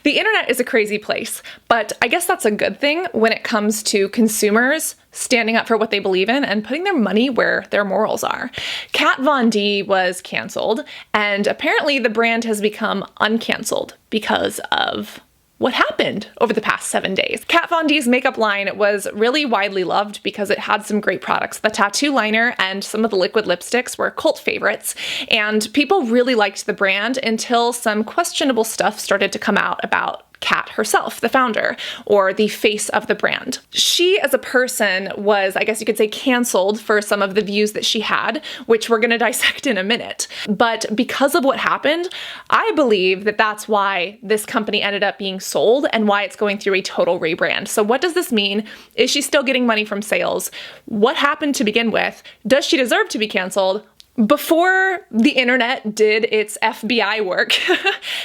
The internet is a crazy place, but I guess that's a good thing when it comes to consumers standing up for what they believe in and putting their money where their morals are. Kat Von D was canceled, and apparently the brand has become uncanceled because of what happened over the past 7 days. Kat Von D's makeup line was really widely loved because it had some great products. The tattoo liner and some of the liquid lipsticks were cult favorites, and people really liked the brand until some questionable stuff started to come out about Kat herself, the founder, or the face of the brand. She, as a person, was, I guess you could say, canceled for some of the views that she had, which we're going to dissect in a minute. But because of what happened, I believe that that's why this company ended up being sold and why it's going through a total rebrand. So what does this mean? Is she still getting money from sales? What happened to begin with? Does she deserve to be canceled? Before the internet did its FBI work,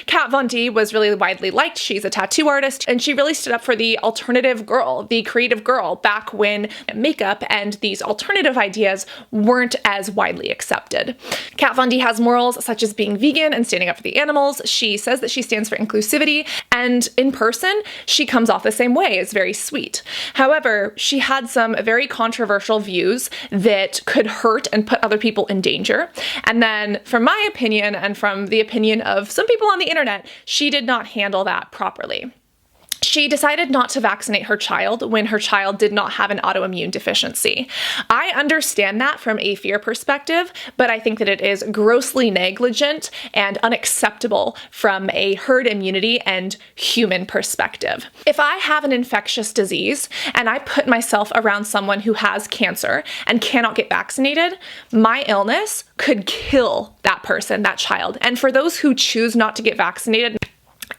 Kat Von D was really widely liked. She's a tattoo artist, and she really stood up for the alternative girl, the creative girl, back when makeup and these alternative ideas weren't as widely accepted. Kat Von D has morals such as being vegan and standing up for the animals. She says that she stands for inclusivity, and in person, she comes off the same way, as very sweet. However, she had some very controversial views that could hurt and put other people in danger. And then, from my opinion, and from the opinion of some people on the internet, she did not handle that properly. She decided not to vaccinate her child when her child did not have an autoimmune deficiency. I understand that from a fear perspective, but I think that it is grossly negligent and unacceptable from a herd immunity and human perspective. If I have an infectious disease and I put myself around someone who has cancer and cannot get vaccinated, my illness could kill that person, that child. And for those who choose not to get vaccinated,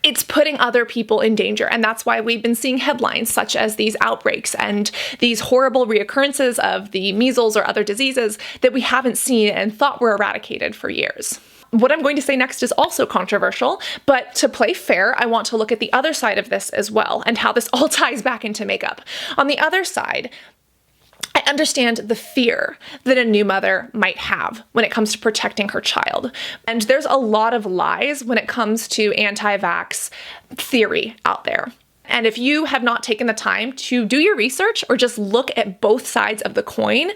it's putting other people in danger. And that's why we've been seeing headlines such as these outbreaks and these horrible reoccurrences of the measles or other diseases that we haven't seen and thought were eradicated for years. What I'm going to say next is also controversial, but to play fair, I want to look at the other side of this as well and how this all ties back into makeup. On the other side, I understand the fear that a new mother might have when it comes to protecting her child. And there's a lot of lies when it comes to anti-vax theory out there. And if you have not taken the time to do your research or just look at both sides of the coin,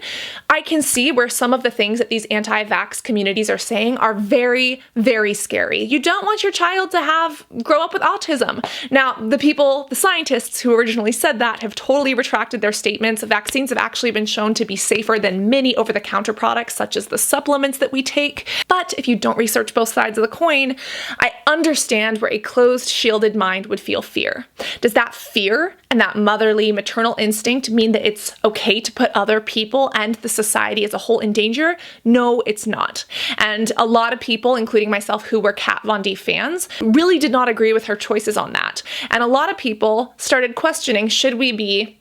I can see where some of the things that these anti-vax communities are saying are very, very scary. You don't want your child to grow up with autism. Now, the scientists who originally said that have totally retracted their statements. Vaccines have actually been shown to be safer than many over-the-counter products, such as the supplements that we take. But if you don't research both sides of the coin, I understand where a closed, shielded mind would feel fear. Does that fear and that motherly, maternal instinct mean that it's okay to put other people and the society as a whole in danger? No, it's not. And a lot of people, including myself, who were Kat Von D fans, really did not agree with her choices on that. And a lot of people started questioning, should we be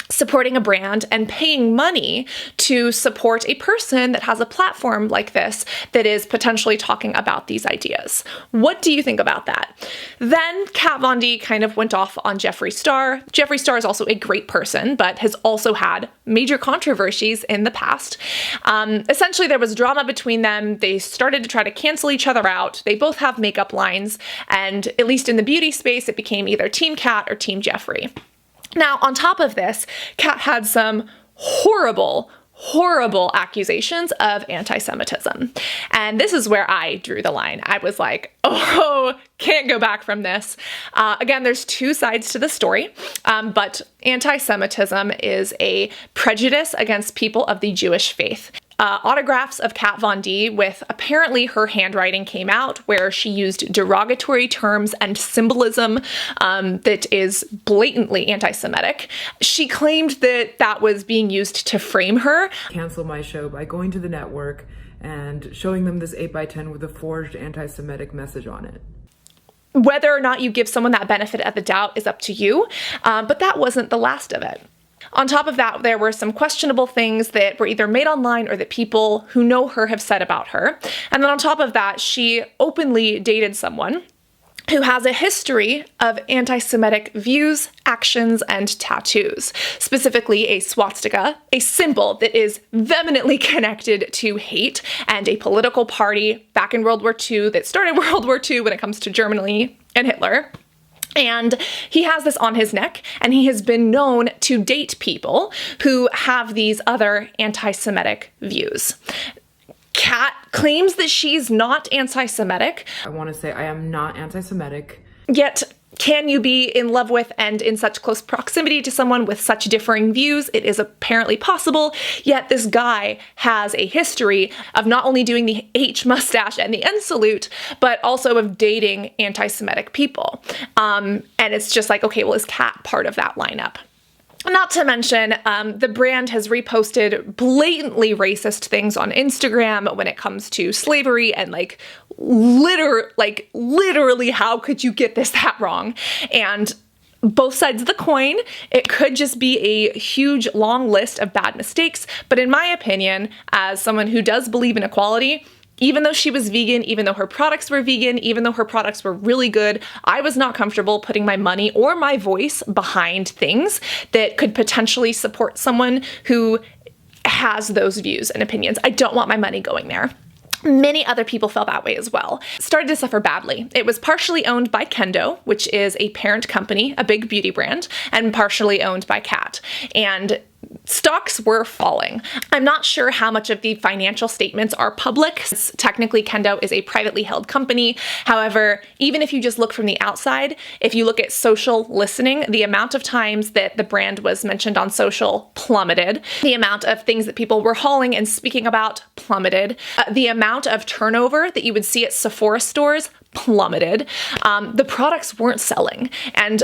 supporting a brand and paying money to support a person that has a platform like this that is potentially talking about these ideas? What do you think about that? Then Kat Von D kind of went off on Jeffree Star. Jeffree Star is also a great person, but has also had major controversies in the past. Essentially, there was drama between them. They started to try to cancel each other out. They both have makeup lines, and at least in the beauty space, it became either Team Kat or Team Jeffree. Now, on top of this, Kat had some horrible accusations of anti-Semitism. And this is where I drew the line. I was like, oh, can't go back from this. Again, there's two sides to the story, but anti-Semitism is a prejudice against people of the Jewish faith. Autographs of Kat Von D with apparently her handwriting came out where she used derogatory terms and symbolism that is blatantly anti-Semitic. She claimed that that was being used to frame her. Cancel my show by going to the network and showing them this 8x10 with a forged anti-Semitic message on it. Whether or not you give someone that benefit of the doubt is up to you, but that wasn't the last of it. On top of that, there were some questionable things that were either made online or that people who know her have said about her. And then on top of that, she openly dated someone who has a history of anti-Semitic views, actions, and tattoos, specifically a swastika, a symbol that is vehemently connected to hate, and a political party back in World War II that started World War II when it comes to Germany and Hitler. And he has this on his neck, and he has been known to date people who have these other anti-Semitic views. Kat claims that she's not anti-Semitic. I want to say I am not anti-Semitic. Yet, can you be in love with and in such close proximity to someone with such differing views? It is apparently possible, yet this guy has a history of not only doing the H mustache and the N salute, but also of dating anti-Semitic people. And it's just like, okay, well, is Kat part of that lineup? Not to mention, the brand has reposted blatantly racist things on Instagram when it comes to slavery and literally, how could you get this that wrong? And both sides of the coin, it could just be a huge long list of bad mistakes. But in my opinion, as someone who does believe in equality, even though she was vegan, even though her products were vegan, even though her products were really good, I was not comfortable putting my money or my voice behind things that could potentially support someone who has those views and opinions. I don't want my money going there. Many other people felt that way as well. Started to suffer badly. It was partially owned by Kendo, which is a parent company, a big beauty brand, and partially owned by Kat. And stocks were falling. I'm not sure how much of the financial statements are public. Technically, Kendo is a privately held company. However, even if you just look from the outside, if you look at social listening, the amount of times that the brand was mentioned on social plummeted. The amount of things that people were hauling and speaking about plummeted. The amount of turnover that you would see at Sephora stores plummeted. The products weren't selling. And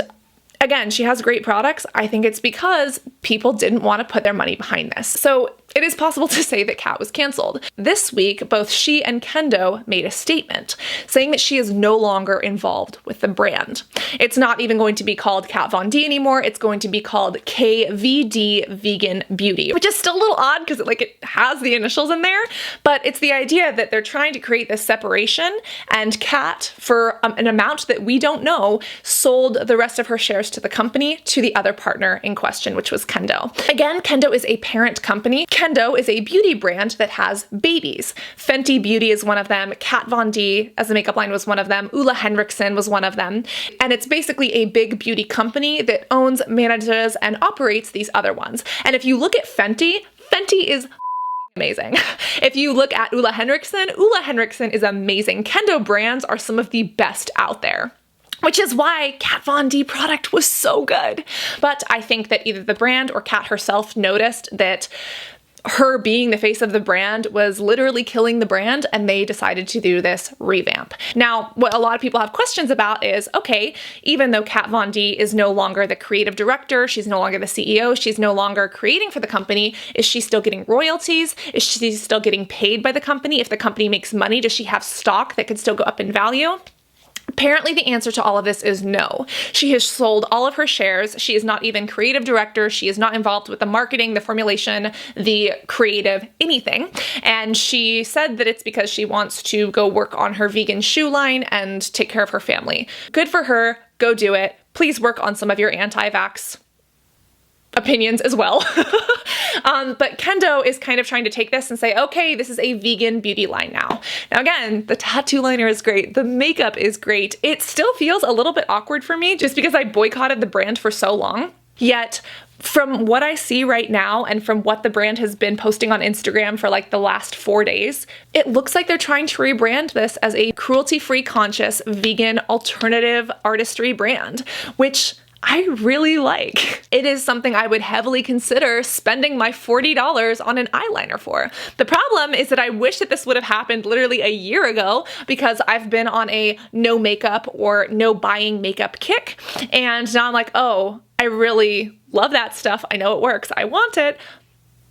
again, she has great products. I think it's because people didn't want to put their money behind this. So it is possible to say that Kat was canceled. This week, both she and Kendo made a statement saying that she is no longer involved with the brand. It's not even going to be called Kat Von D anymore. It's going to be called KVD Vegan Beauty, which is still a little odd because it has the initials in there, but it's the idea that they're trying to create this separation, and Kat, for an amount that we don't know, sold the rest of her shares to the company to the other partner in question, which was Kendo. Again, Kendo is a parent company. Kendo is a beauty brand that has babies. Fenty Beauty is one of them. Kat Von D as a makeup line was one of them. Ulla Henriksen was one of them. And it's basically a big beauty company that owns, manages, and operates these other ones. And if you look at Fenty, Fenty is amazing. If you look at Ulla Henriksen is amazing. Kendo brands are some of the best out there, which is why Kat Von D product was so good. But I think that either the brand or Kat herself noticed that her being the face of the brand was literally killing the brand, and they decided to do this revamp. Now, what a lot of people have questions about is, okay, even though Kat Von D is no longer the creative director, she's no longer the CEO, she's no longer creating for the company, is she still getting royalties? Is she still getting paid by the company? If the company makes money, does she have stock that could still go up in value? Apparently, the answer to all of this is no. She has sold all of her shares. She is not even creative director. She is not involved with the marketing, the formulation, the creative, anything. And she said that it's because she wants to go work on her vegan shoe line and take care of her family. Good for her. Go do it. Please work on some of your anti-vax opinions as well. But Kendo is kind of trying to take this and say, okay, this is a vegan beauty line now. Now again, the tattoo liner is great. The makeup is great. It still feels a little bit awkward for me just because I boycotted the brand for so long. Yet, from what I see right now and from what the brand has been posting on Instagram for the last 4 days, it looks like they're trying to rebrand this as a cruelty-free conscious vegan alternative artistry brand, which I really like. It is something I would heavily consider spending my $40 on an eyeliner for. The problem is that I wish that this would have happened literally a year ago, because I've been on a no makeup or no buying makeup kick. And now I'm like, oh, I really love that stuff. I know it works. I want it.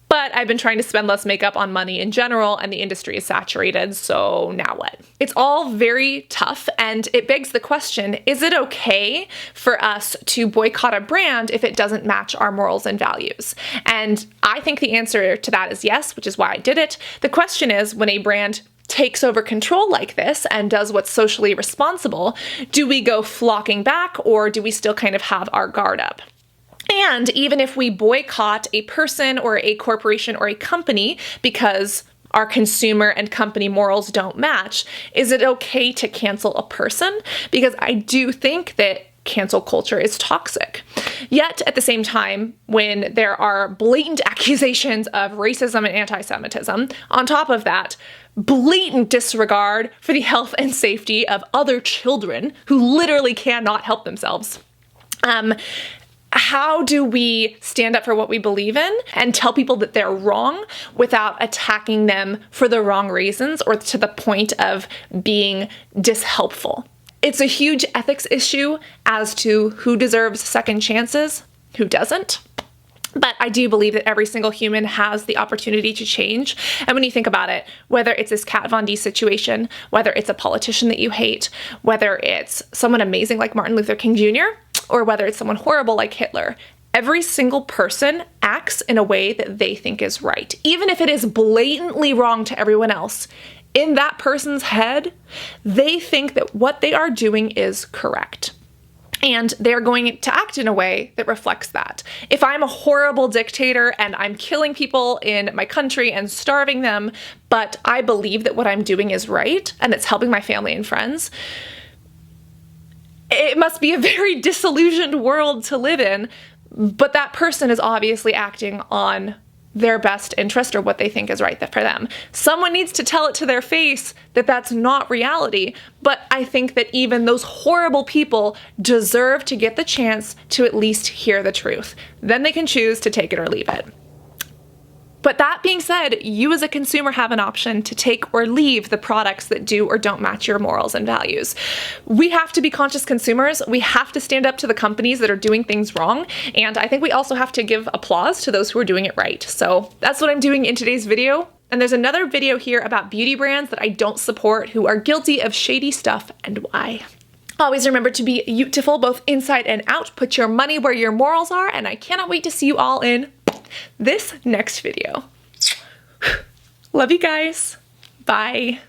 But I've been trying to spend less makeup on money in general, and the industry is saturated, so now what? It's all very tough, and it begs the question, is it okay for us to boycott a brand if it doesn't match our morals and values? And I think the answer to that is yes, which is why I did it. The question is, when a brand takes over control like this and does what's socially responsible, do we go flocking back, or do we still kind of have our guard up? And even if we boycott a person or a corporation or a company because our consumer and company morals don't match, is it okay to cancel a person? Because I do think that cancel culture is toxic. Yet, at the same time, when there are blatant accusations of racism and anti-Semitism, on top of that, blatant disregard for the health and safety of other children who literally cannot help themselves, how do we stand up for what we believe in and tell people that they're wrong without attacking them for the wrong reasons or to the point of being dishelpful? It's a huge ethics issue as to who deserves second chances, who doesn't. But I do believe that every single human has the opportunity to change. And when you think about it, whether it's this Kat Von D situation, whether it's a politician that you hate, whether it's someone amazing like Martin Luther King Jr., or whether it's someone horrible like Hitler, every single person acts in a way that they think is right. Even if it is blatantly wrong to everyone else, in that person's head, they think that what they are doing is correct. And they're going to act in a way that reflects that. If I'm a horrible dictator and I'm killing people in my country and starving them, but I believe that what I'm doing is right and it's helping my family and friends, it must be a very disillusioned world to live in, but that person is obviously acting on their best interest or what they think is right for them. Someone needs to tell it to their face that that's not reality, but I think that even those horrible people deserve to get the chance to at least hear the truth. Then they can choose to take it or leave it. But that being said, you as a consumer have an option to take or leave the products that do or don't match your morals and values. We have to be conscious consumers. We have to stand up to the companies that are doing things wrong. And I think we also have to give applause to those who are doing it right. So that's what I'm doing in today's video. And there's another video here about beauty brands that I don't support who are guilty of shady stuff and why. Always remember to be beautiful both inside and out. Put your money where your morals are. And I cannot wait to see you all in this next video. Love you guys. Bye.